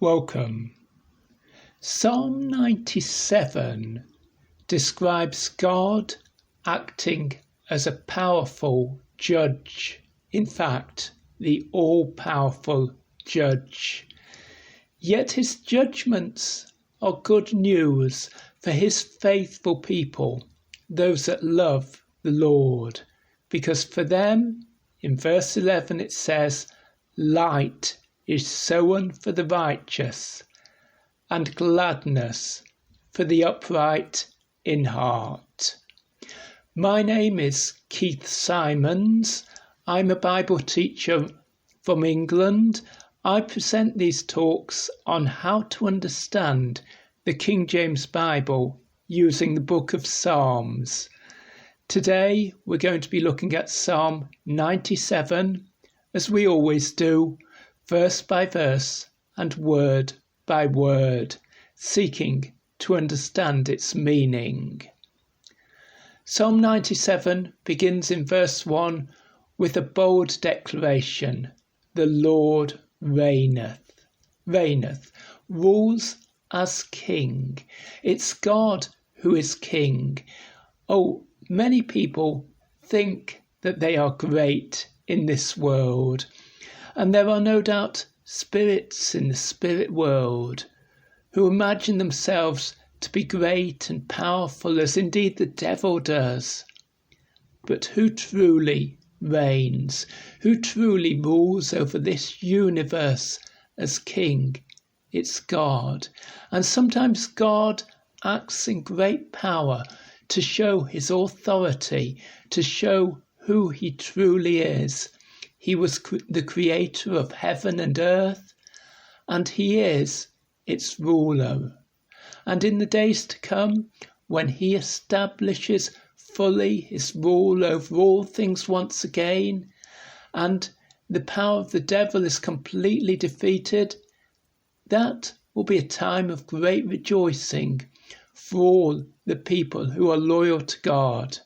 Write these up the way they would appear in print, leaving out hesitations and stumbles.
Welcome. Psalm 97 describes God acting as a powerful judge, in fact, the all-powerful judge. Yet his judgments are good news for his faithful people, those that love the Lord, because for them, in verse 11 it says, light is sown for the righteous, and gladness for the upright in heart. My name is Keith Simons. I'm a Bible teacher from England. I present these talks on how to understand the King James Bible using the book of Psalms. Today we're going to be looking at Psalm 97, as we always do, verse by verse and word by word, seeking to understand its meaning. Psalm 97 begins in verse 1 with a bold declaration: the Lord reigneth, rules as king. It's God who is king. Oh, many people think that they are great in this world, and there are no doubt spirits in the spirit world who imagine themselves to be great and powerful, as indeed the devil does. But who truly reigns, who truly rules over this universe as king? It's God. And sometimes God acts in great power to show his authority, to show who he truly is. He was the creator of heaven and earth, and he is its ruler. And in the days to come, when he establishes fully his rule over all things once again, and the power of the devil is completely defeated, that will be a time of great rejoicing for all the people who are loyal to God.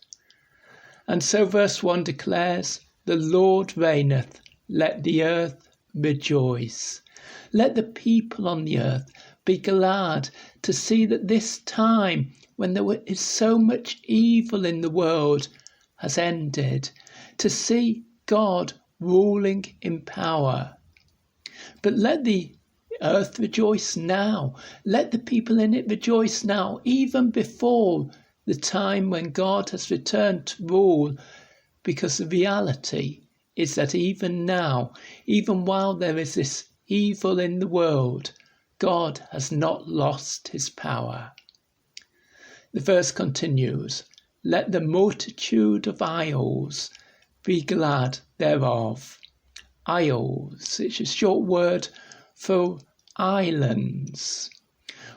And so verse 1 declares, the Lord reigneth, let the earth rejoice. Let the people on the earth be glad to see that this time, when there is so much evil in the world, has ended, to see God ruling in power. But let the earth rejoice now. Let the people in it rejoice now, even before the time when God has returned to rule, because the reality is that even now, even while there is this evil in the world, God has not lost his power. The verse continues, let the multitude of isles be glad thereof. Isles, it's a short word for islands.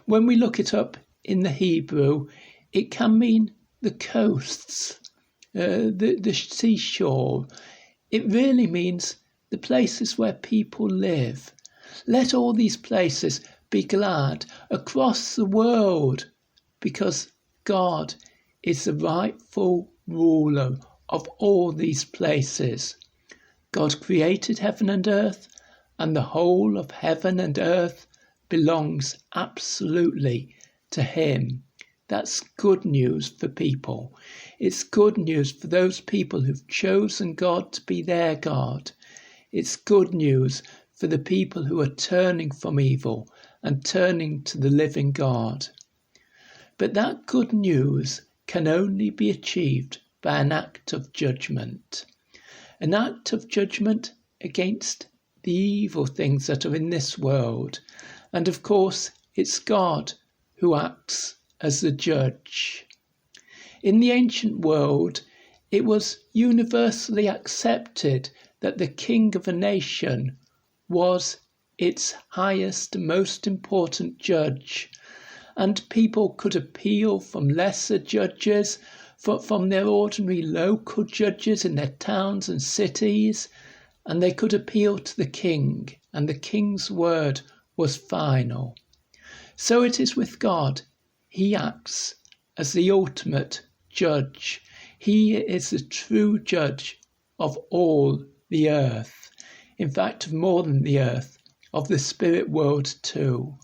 When we look it up in the Hebrew, it can mean the coasts, the seashore. It really means the places where people live. Let all these places be glad across the world, because God is the rightful ruler of all these places. God created heaven and earth, and the whole of heaven and earth belongs absolutely to him. That's good news for people. It's good news for those people who've chosen God to be their God. It's good news for the people who are turning from evil and turning to the living God. But that good news can only be achieved by an act of judgment. An act of judgment against the evil things that are in this world. And of course, it's God who acts as the judge. In the ancient world, it was universally accepted that the king of a nation was its highest and most important judge, and people could appeal from lesser judges, from their ordinary local judges in their towns and cities, and they could appeal to the king, and the king's word was final. So it is with God. He acts as the ultimate judge. He is the true judge of all the earth. In fact, of more than the earth, of the spirit world too.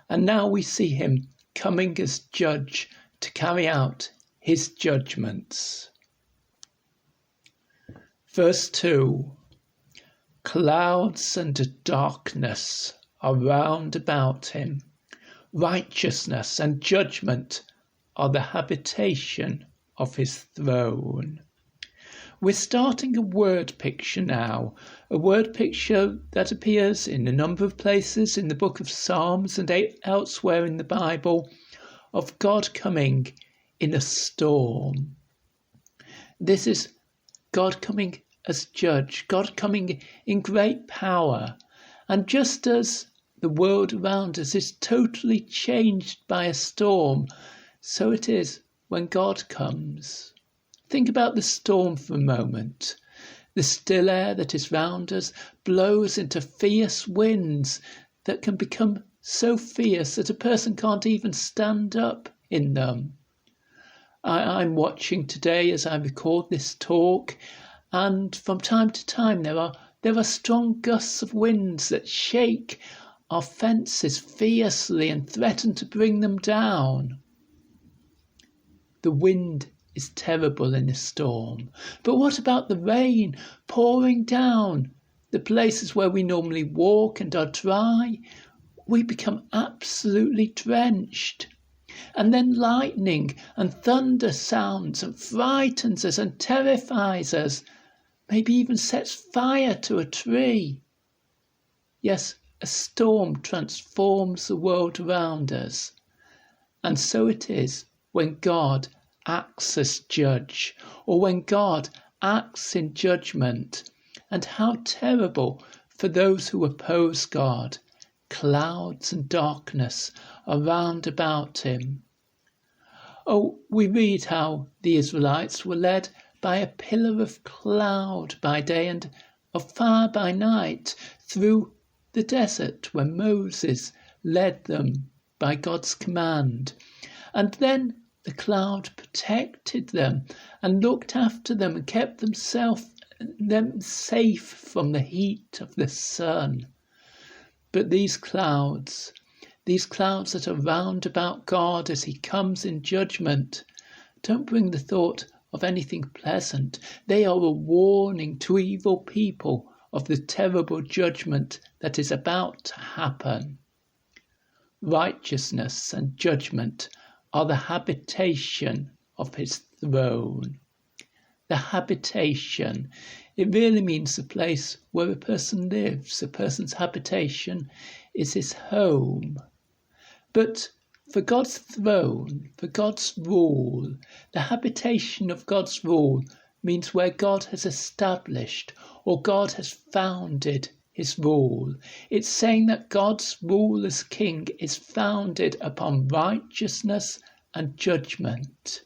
And now we see him coming as judge to carry out his judgments. Verse 2. Clouds and darkness are round about him. Righteousness and judgment are the habitation of his throne. We're starting a word picture now, a word picture that appears in a number of places in the book of Psalms and elsewhere in the Bible, of God coming in a storm. This is God coming as judge, God coming in great power. And just as the world around us is totally changed by a storm, so it is when God comes. Think about the storm for a moment. The still air that is round us blows into fierce winds that can become so fierce that a person can't even stand up in them. I'm watching today as I record this talk, and from time to time there are strong gusts of winds that shake our fences fiercely and threaten to bring them down. The wind is terrible in a storm. But what about the rain pouring down the places where we normally walk and are dry? We become absolutely drenched. And then lightning and thunder sounds and frightens us and terrifies us, maybe even sets fire to a tree. Yes, a storm transforms the world around us. And so it is when God acts as judge, or when God acts in judgment. And how terrible for those who oppose God. Clouds and darkness are round about him. Oh, we read how the Israelites were led by a pillar of cloud by day and of fire by night through the desert, where Moses led them by God's command. And then the cloud protected them and looked after them and kept them safe from the heat of the sun. But these clouds that are round about God as he comes in judgment, don't bring the thought of anything pleasant. They are a warning to evil people of the terrible judgment that is about to happen. Righteousness and judgment are the habitation of his throne. The habitation, it really means the place where a person lives. A person's habitation is his home. But for God's throne, for God's rule, the habitation of God's rule means where God has established or God has founded his rule. It's saying that God's rule as king is founded upon righteousness and judgment.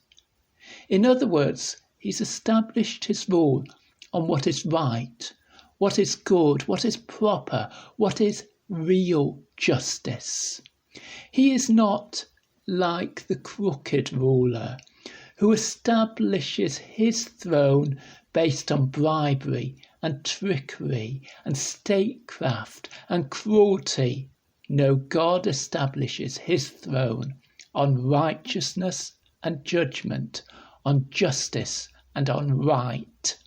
In other words, he's established his rule on what is right, what is good, what is proper, what is real justice. He is not like the crooked ruler who establishes his throne based on bribery and trickery and statecraft and cruelty. No, God establishes his throne on righteousness and judgment, on justice and on right.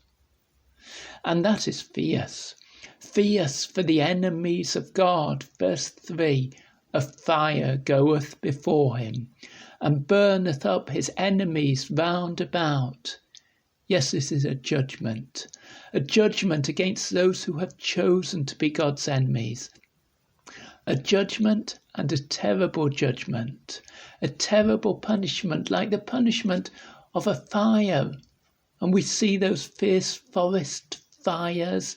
And that is fierce. Fierce for the enemies of God. Verse 3, a fire goeth before him, and burneth up his enemies round about. Yes, this is a judgment against those who have chosen to be God's enemies. A judgment and a terrible judgment, a terrible punishment like the punishment of a fire. And we see those fierce forest fires,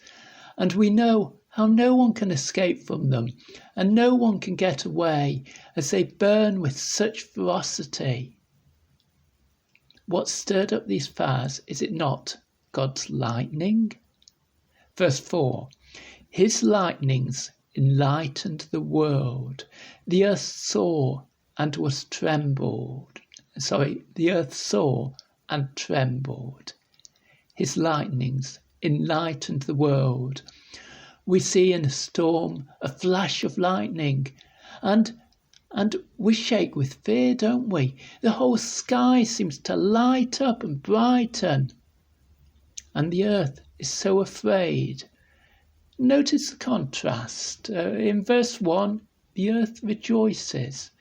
and we know how no one can escape from them, and no one can get away as they burn with such ferocity. What stirred up these fires, is it not God's lightning? Verse 4, his lightnings enlightened the world. The earth saw and was trembled. The earth saw and trembled. His lightnings enlightened the world. We see in a storm a flash of lightning, and we shake with fear, don't we? The whole sky seems to light up and brighten, and the earth is so afraid. Notice the contrast. In verse 1, the earth rejoices.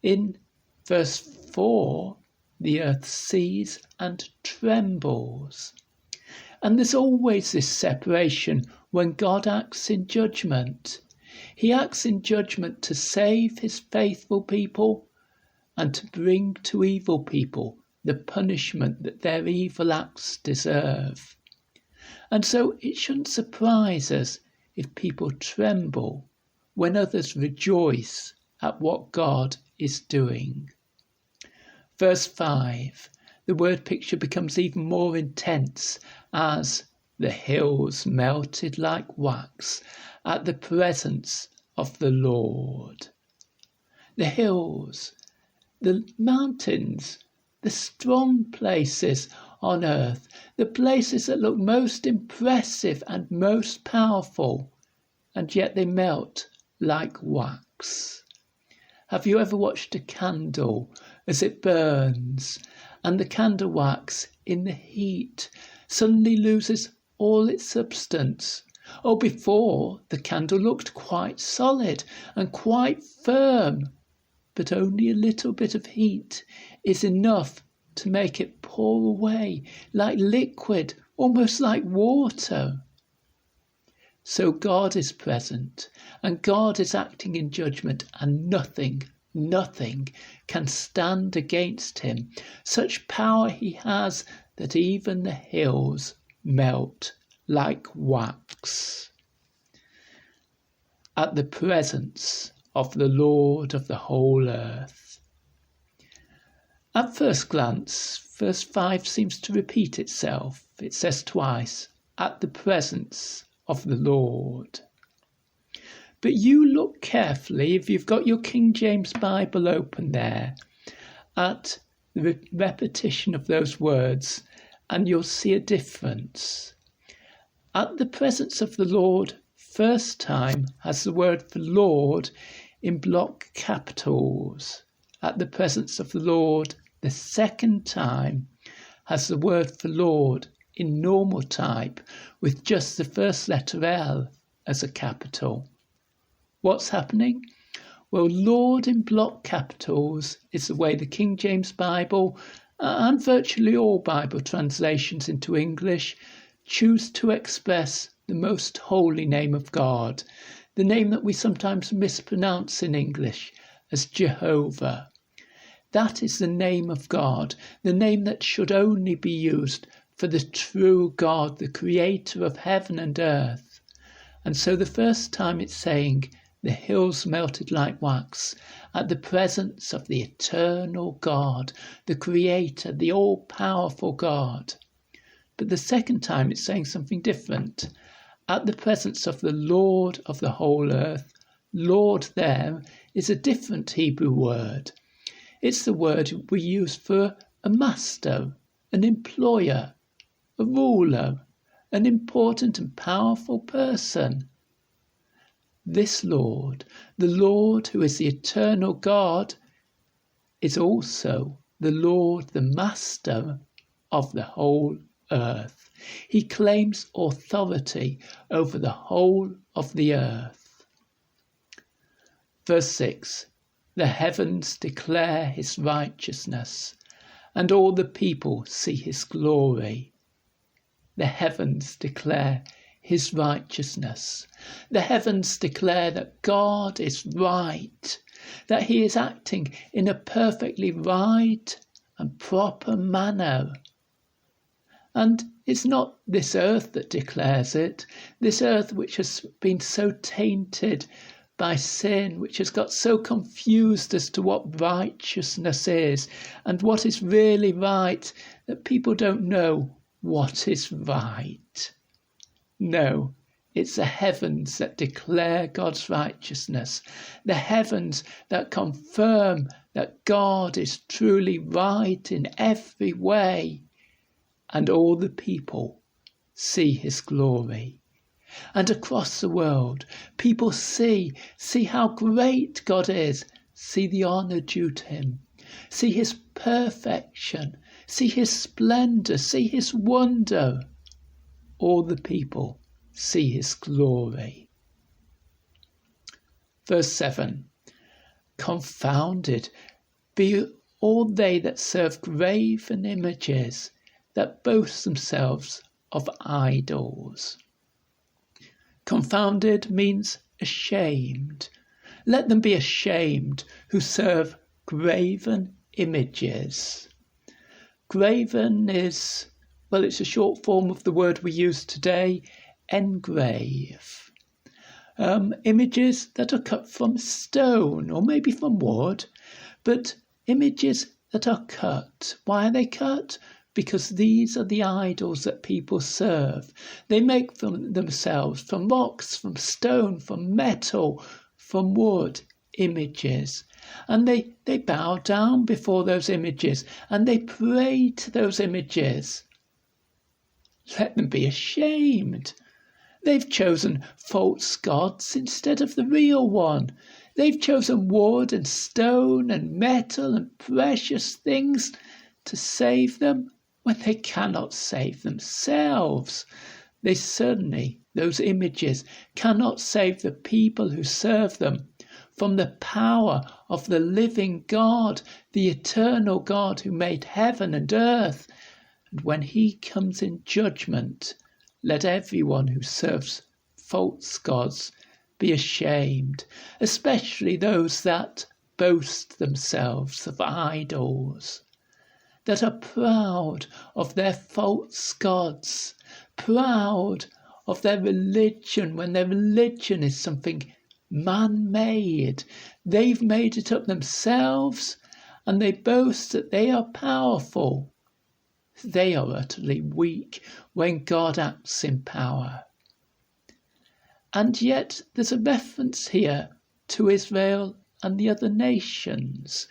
In verse 4, the earth sees and trembles. And there's always this separation when God acts in judgment. He acts in judgment to save his faithful people and to bring to evil people the punishment that their evil acts deserve. And so it shouldn't surprise us if people tremble when others rejoice at what God is doing. Verse 5, the word picture becomes even more intense as the hills melted like wax at the presence of the Lord. The hills, the mountains, the strong places on earth, the places that look most impressive and most powerful, and yet they melt like wax. Have you ever watched a candle as it burns, and the candle wax in the heat suddenly loses all its substance? Oh, before the candle looked quite solid and quite firm, but only a little bit of heat is enough to make it pour away like liquid, almost like water. So God is present, and God is acting in judgment, and nothing can stand against him. Such power he has that even the hills melt like wax at the presence of the Lord of the whole earth. At first glance, verse 5 seems to repeat itself. It says twice, at the presence of the Lord. But you look carefully, if you've got your King James Bible open there, at the repetition of those words, and you'll see a difference. At the presence of the Lord, first time has the word for Lord in block capitals. At the presence of the Lord, the second time has the word for Lord in normal type with just the first letter L as a capital. What's happening? Well, Lord in block capitals is the way the King James Bible and virtually all Bible translations into English choose to express the most holy name of God, the name that we sometimes mispronounce in English as Jehovah. That is the name of God, the name that should only be used for the true God, the creator of heaven and earth. And so the first time it's saying, the hills melted like wax at the presence of the eternal God, the creator, the all-powerful God. But the second time it's saying something different. At the presence of the Lord of the whole earth. Lord there is a different Hebrew word. It's the word we use for a master, an employer, a ruler, an important and powerful person. This Lord, the Lord who is the eternal God, is also the Lord, the Master of the whole earth. He claims authority over the whole of the earth. Verse 6, the heavens declare his righteousness, and all the people see his glory. The heavens declare his righteousness. The heavens declare that God is right, that he is acting in a perfectly right and proper manner. And it's not this earth that declares it, this earth which has been so tainted by sin, which has got so confused as to what righteousness is and what is really right, that people don't know what is right. No, it's the heavens that declare God's righteousness, the heavens that confirm that God is truly right in every way, and all the people see his glory. And across the world, people see how great God is, see the honour due to him, see his perfection, see his splendour, see his wonder. All the people see his glory. Verse 7. Confounded be all they that serve graven images, that boast themselves of idols. Confounded means ashamed. Let them be ashamed who serve graven images. Graven is, well, it's a short form of the word we use today, engrave. Images that are cut from stone or maybe from wood, but images that are cut. Why are they cut? Because these are the idols that people serve. They make themselves from rocks, from stone, from metal, from wood, images. And they bow down before those images and they pray to those images. Let them be ashamed. They've chosen false gods instead of the real one. They've chosen wood and stone and metal and precious things to save them when they cannot save themselves. They certainly, those images, cannot save the people who serve them from the power of the living God, the eternal God who made heaven and earth. And when he comes in judgment, let everyone who serves false gods be ashamed, especially those that boast themselves of idols, that are proud of their false gods, proud of their religion when their religion is something man-made. They've made it up themselves and they boast that they are powerful. They are utterly weak when God acts in power. And yet there's a reference here to Israel and the other nations,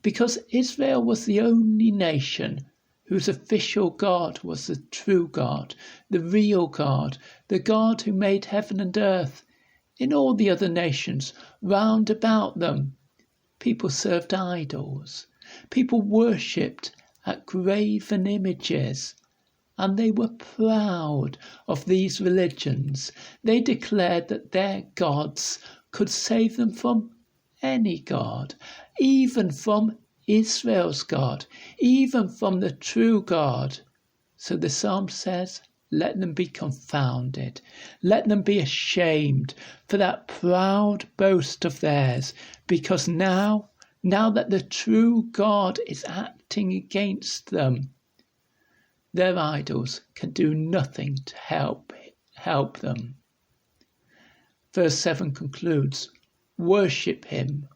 because Israel was the only nation whose official God was the true God, the real God, the God who made heaven and earth. In all the other nations round about them, people served idols. People worshipped at graven images, and they were proud of these religions. They declared that their gods could save them from any God, even from Israel's God, even from the true God. So the psalm says, let them be confounded, let them be ashamed for that proud boast of theirs, because now that the true God is acting against them, their idols can do nothing to help them. Verse 7 concludes, worship him,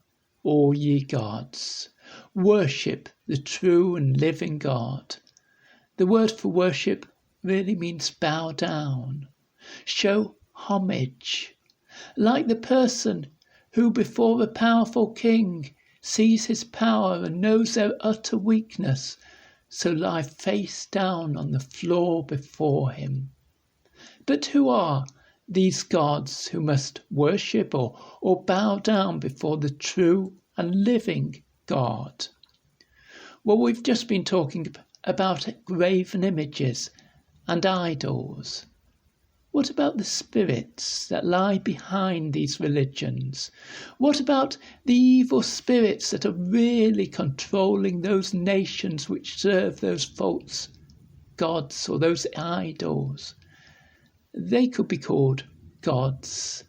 all ye gods. Worship the true and living God. The word for worship really means bow down, show homage, like the person who before a powerful king sees his power and knows their utter weakness, so lie face down on the floor before him. But who are these gods who must worship or bow down before the true and living God? Well, we've just been talking about graven images and idols. What about the spirits that lie behind these religions? What about the evil spirits that are really controlling those nations which serve those false gods or those idols? They could be called gods.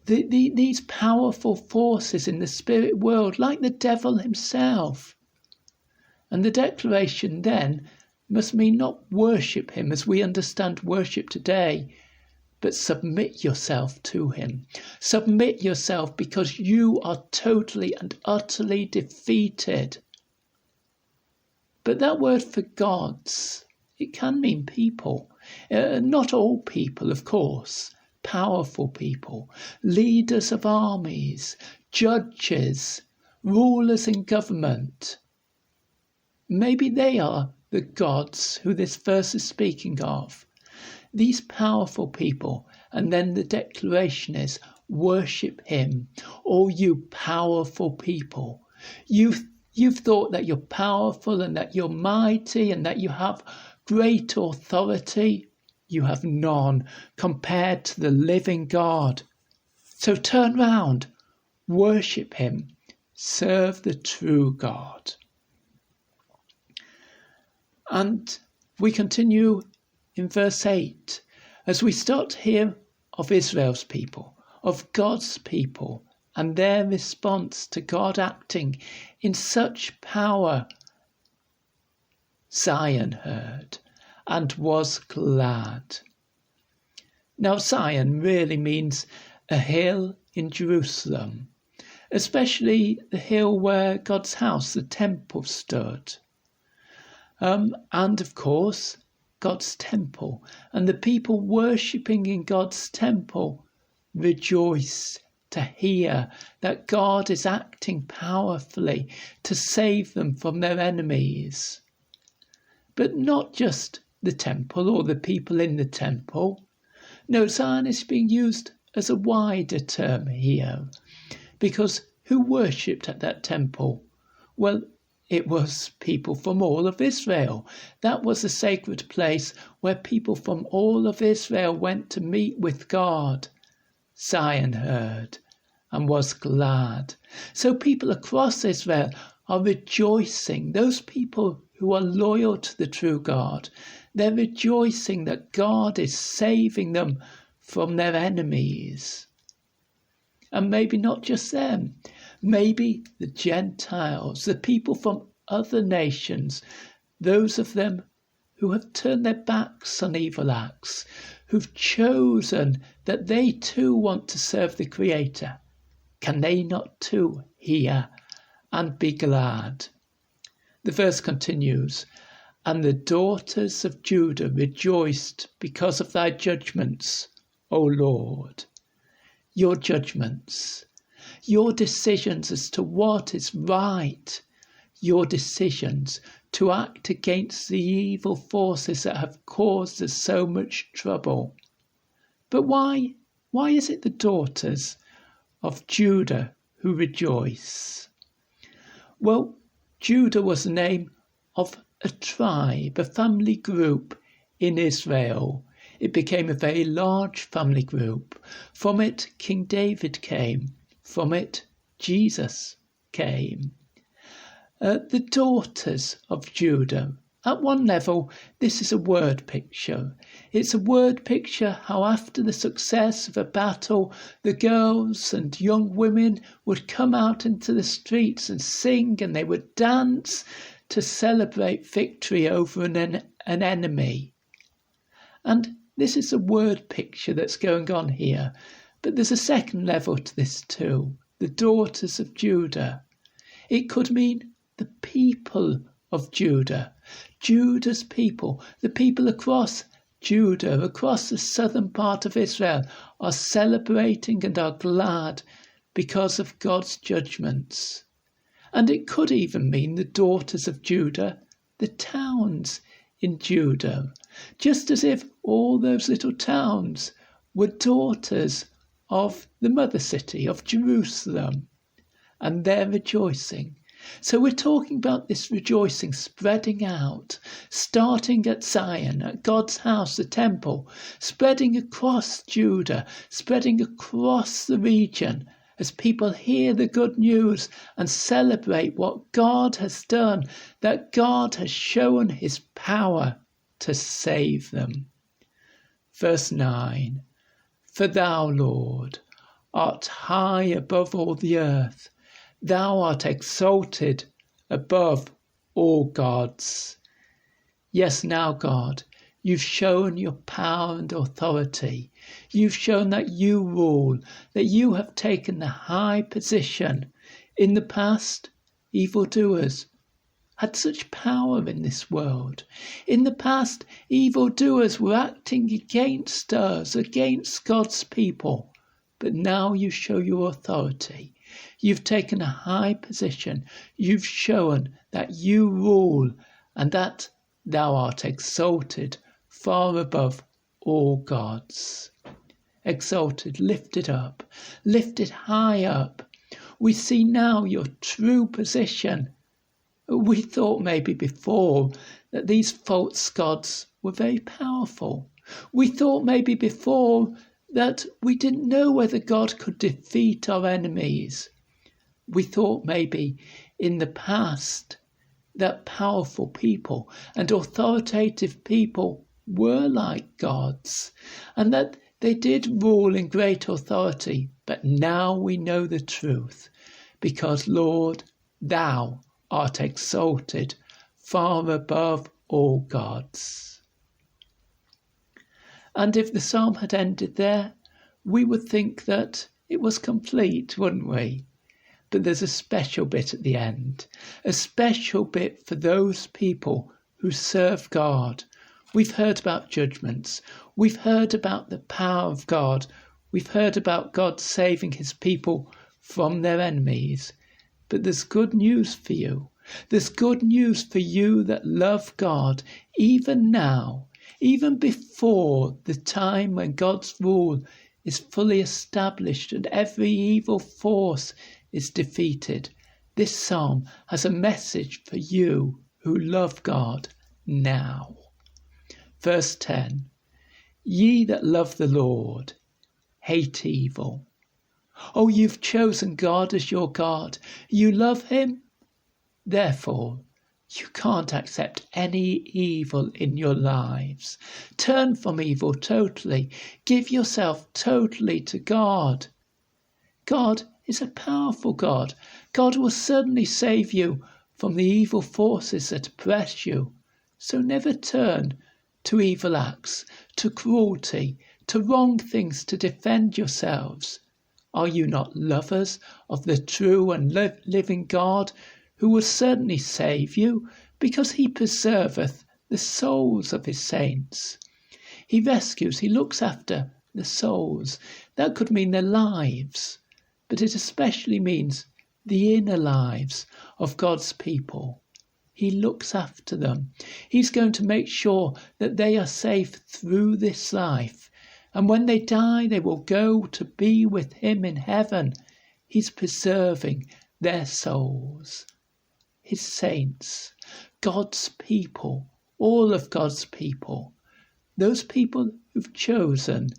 These powerful forces in the spirit world, like the devil himself. And the declaration then must mean not worship him as we understand worship today, but submit yourself to him. Submit yourself because you are totally and utterly defeated. But that word for gods, it can mean people. Not all people, of course. Powerful people, leaders of armies, judges, rulers in government. Maybe they are the gods who this verse is speaking of. These powerful people And then the declaration is, worship him, all you powerful people. You've thought that you're powerful and that you're mighty and that you have great authority. You have none compared to the living God. So turn round, worship him, serve the true God. And we continue in verse 8 as we start to hear of Israel's people, of God's people, and their response to God acting in such power. Zion heard and was glad. Now Zion really means a hill in Jerusalem, especially the hill where God's house, the temple, stood. And of course, God's temple, and the people worshipping in God's temple rejoice to hear that God is acting powerfully to save them from their enemies. But not just the temple or the people in the temple. No, Zion is being used as a wider term here, because who worshipped at that temple? Well, it was people from all of Israel. That was a sacred place where people from all of Israel went to meet with God. Zion heard and was glad. So people across Israel are rejoicing. Those people who are loyal to the true God, they're rejoicing that God is saving them from their enemies. And maybe not just them. Maybe the Gentiles, the people from other nations, those of them who have turned their backs on evil acts, who've chosen that they too want to serve the Creator. Can they not too hear and be glad? The verse continues, and the daughters of Judah rejoiced because of thy judgments, O Lord. Your judgments, your decisions as to what is right, your decisions to act against the evil forces that have caused us so much trouble. But why is it the daughters of Judah who rejoice? Well, Judah was the name of a tribe, a family group in Israel. It became a very large family group. From it, King David came. From it, Jesus came. The daughters of Judah. At one level, this is a word picture. It's a word picture how after the success of a battle, the girls and young women would come out into the streets and sing, and they would dance to celebrate victory over an enemy. And this is a word picture that's going on here. But there's a second level to this too. The daughters of Judah. It could mean the people of Judah. Judah's people. The people across Judah, across the southern part of Israel, are celebrating and are glad because of God's judgments. And it could even mean the daughters of Judah, the towns in Judah. Just as if all those little towns were daughters of the mother city of Jerusalem, and they're rejoicing. So we're talking about this rejoicing spreading out, starting at Zion, at God's house, the temple, spreading across Judah, spreading across the region, as people hear the good news and celebrate what God has done, that God has shown his power to save them. Verse 9, for thou, Lord, art high above all the earth. Thou art exalted above all gods. Yes, now, God, you've shown your power and authority. You've shown that you rule, that you have taken the high position. In the past, evildoers had such power in this world. In the past, evildoers were acting against us, against God's people. But now you show your authority. You've taken a high position. You've shown that you rule and that thou art exalted far above all gods. exalted, lifted up, lifted high up. We see now your true position. We thought maybe before that these false gods were very powerful. We thought maybe before that we didn't know whether God could defeat our enemies. We thought maybe in the past that powerful people and authoritative people were like gods, and that they did rule in great authority. But now we know the truth, because, Lord, thou art exalted far above all gods. And if the psalm had ended there, we would think that it was complete, wouldn't we? But there's a special bit at the end, a special bit for those people who serve God. We've heard about judgments. We've heard about the power of God. We've heard about God saving his people from their enemies. But there's good news for you. There's good news for you that love God, even now, even before the time when God's rule is fully established and every evil force is defeated. This psalm has a message for you who love God now. Verse 10, ye that love the Lord, hate evil. Oh, you've chosen God as your God. You love him. Therefore, you can't accept any evil in your lives. Turn from evil totally. Give yourself totally to God. God is a powerful God. God will certainly save you from the evil forces that oppress you. So never turn to evil acts, to cruelty, to wrong things to defend yourselves. Are you not lovers of the true and living God, who will certainly save you, because he preserveth the souls of his saints? He rescues, he looks after the souls. That could mean their lives, but it especially means the inner lives of God's people. He looks after them. He's going to make sure that they are safe through this life. And when they die, they will go to be with him in heaven. He's preserving their souls. His saints, God's people, all of God's people, those people who've chosen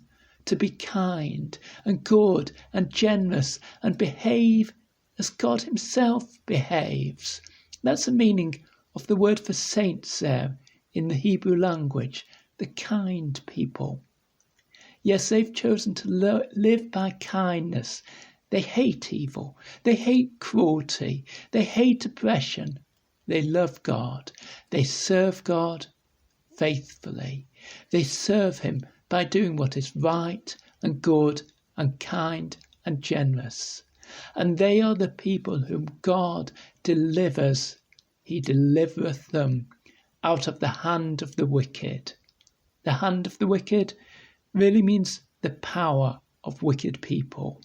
to be kind and good and generous and behave as God himself behaves. That's the meaning of the word for saints there in the Hebrew language, the kind people. Yes, they've chosen to live by kindness. They hate evil. They hate cruelty. They hate oppression. They love God. They serve God faithfully. They serve him by doing what is right and good and kind and generous. And they are the people whom God delivers. He delivereth them out of the hand of the wicked. The hand of the wicked really means the power of wicked people.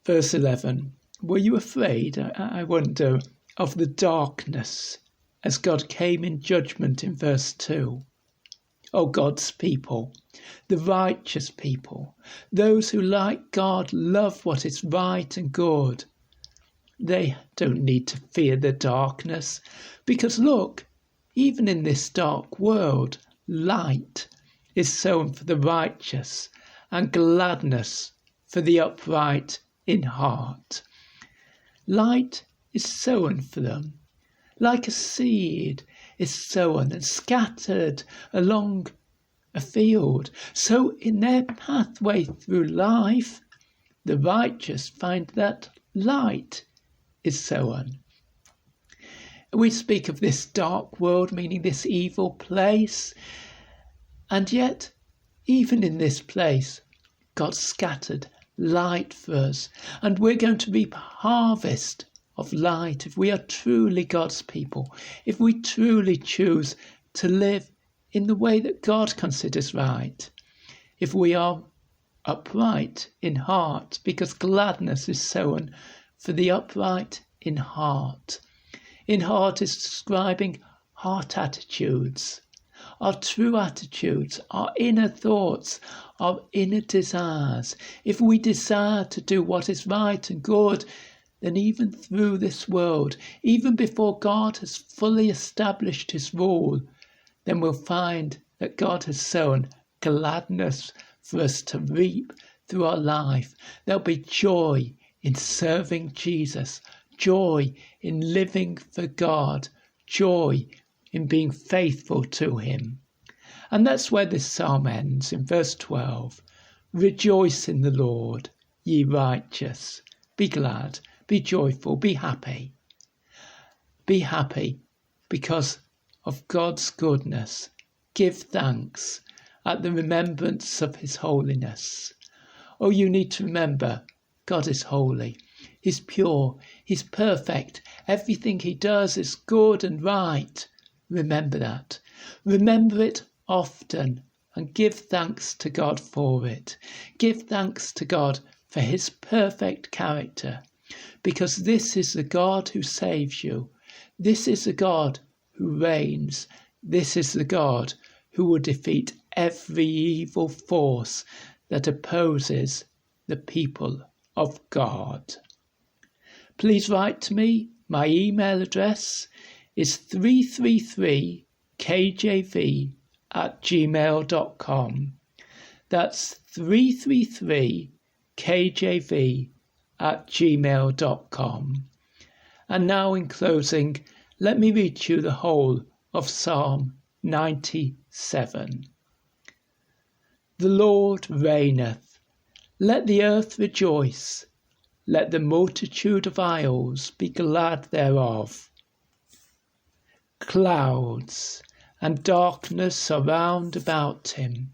Verse 11, were you afraid, I wonder, of the darkness as God came in judgment in verse 2? Oh, God's people, the righteous people, those who like God love what is right and good. They don't need to fear the darkness, because look, even in this dark world, light is sown for the righteous and gladness for the upright in heart. Light is sown for them, like a seed is sown and scattered along a field. So in their pathway through life, the righteous find that light is sown. We speak of this dark world, meaning this evil place, and yet, even in this place, God scattered light for us, and we're going to reap a harvest of light if we are truly God's people, if we truly choose to live in the way that God considers right, if we are upright in heart, because gladness is sown for the upright in heart. In heart is describing heart attitudes. our true attitudes, our inner thoughts, our inner desires, if we desire to do what is right and good, then even through this world, even before God has fully established his rule, then we'll find that God has sown gladness for us to reap through our life. There'll be joy in serving Jesus, joy in living for God, joy in being faithful to him. And that's where this psalm ends in verse 12. Rejoice in the Lord, ye righteous. Be glad, be joyful, be happy. Be happy because of God's goodness. Give thanks at the remembrance of his holiness. Oh, you need to remember, God is holy. He's pure. He's perfect. Everything he does is good and right. Remember that. Remember it often and give thanks to God for it. Give thanks to God for his perfect character, because this is the God who saves you. This is the God who reigns. This is the God who will defeat every evil force that opposes the people of God. Please write to me. My email address is 333kjv@gmail.com. That's 333kjv@gmail.com. And now in closing, let me read you the whole of Psalm 97. The Lord reigneth. Let the earth rejoice. Let the multitude of isles be glad thereof. Clouds and darkness surround about him.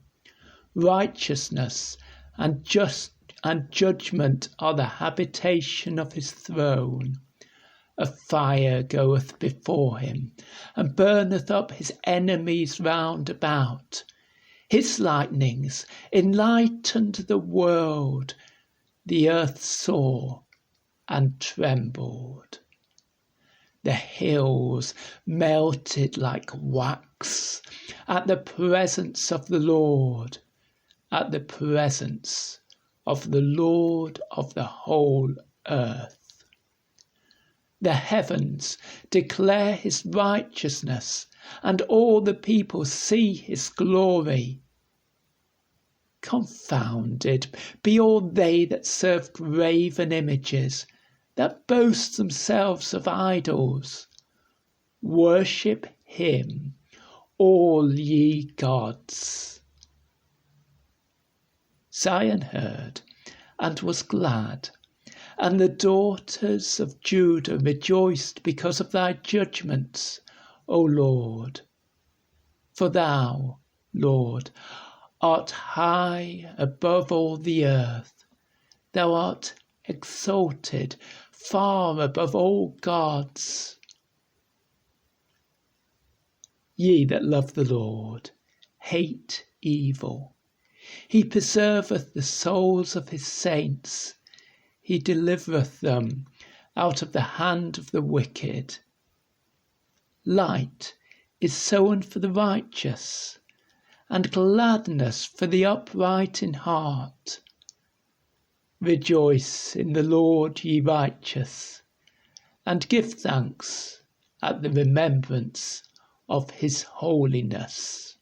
Righteousness and judgment are the habitation of his throne. A fire goeth before him, and burneth up his enemies round about. His lightnings enlightened the world. The earth saw and trembled. The hills melted like wax at the presence of the Lord, at the presence of the Lord of the whole earth. The heavens declare his righteousness, and all the people see his glory. Confounded be all they that serve graven images, that boast themselves of idols. Worship him, all ye gods. Zion heard and was glad, and the daughters of Judah rejoiced because of thy judgments, O Lord. For thou, Lord, art high above all the earth. Thou art exalted far above all gods. Ye that love the Lord, hate evil. He preserveth the souls of his saints. He delivereth them out of the hand of the wicked. Light is sown for the righteous, and gladness for the upright in heart. Rejoice in the Lord, ye righteous, and give thanks at the remembrance of his holiness.